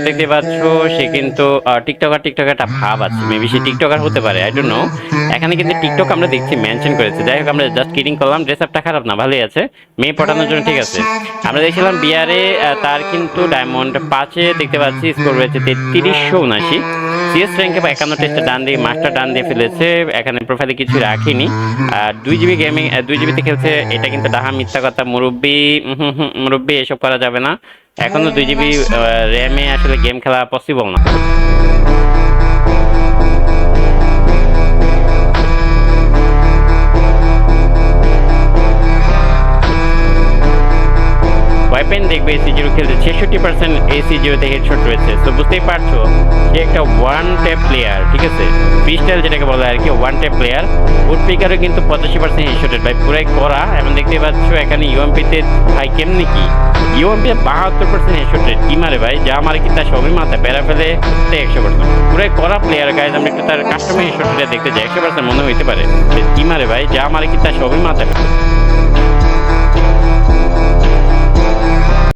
দেখতে পাচ্ছ সে কিন্তু টিকটকার একটা ভাব আছে, মেবি সে টিকটকার হতে পারে, আই ডোন্ট নো। এখানে কিন্তু টিকটক আমরা দেখছি মেনশন করেছে, যাই হোক আমরা জাস্ট কিডিং করলাম। ড্রেস আপটা খারাপ না, ভালোই আছে, মেয়ে পটানোর জন্য ঠিক আছে। আমরা দেখছিলাম বিয়ারে তার কিন্তু ডায়মন্ড 5-এ দেখতে পাচ্ছি স্কোর রয়েছে 3379। সিএস র্যাঙ্কে 51 টেস্টে ডান দিয়ে মাস্টার ডান দিয়ে ফেলেছে, এখানে প্রোফাইলে কিছু রাখিনি। 2 জিবি গেমিং, 2 জিবিতে খেলছে, এটা কিন্তু ডাহা মিথ্যা কথা মুরব্বি। মুরব্বি এসব করা যাবে না, এখনো 2 জিবি র্যামে আসলে গেম খেলা পসিবল না। ওয়েপেন দেখবে AC0 খেলছে 66% AC0 তে হেডশট রয়েছে, তো বুঝতেই পারছো সে একটা ওয়ান ট্যাপ প্লেয়ার, ঠিক আছে, ফ্রিস্টাইল যেটাকে বলে আর কি, ওয়ান ট্যাপ প্লেয়ার। উড পিকারও কিন্তু 85% হেডশটেড, ভাই পুরাই করা। এবং দেখতেই পাচ্ছ এখানে ইউএমপিতে ভাই কেমনি কি ইউএমপি 72% হেডশটেড, কি মারে ভাই, যা মারে কি তার সবই মাথা প্যারা ফেলে 100%, পুরাই করা প্লেয়ার গাইজ। আমরা একটু তার কাস্টমার হেডশটটা দেখতে যাই, 100% মনে হইতে পারে কি মারে ভাই, যা মারে কি তার সবই মাথা।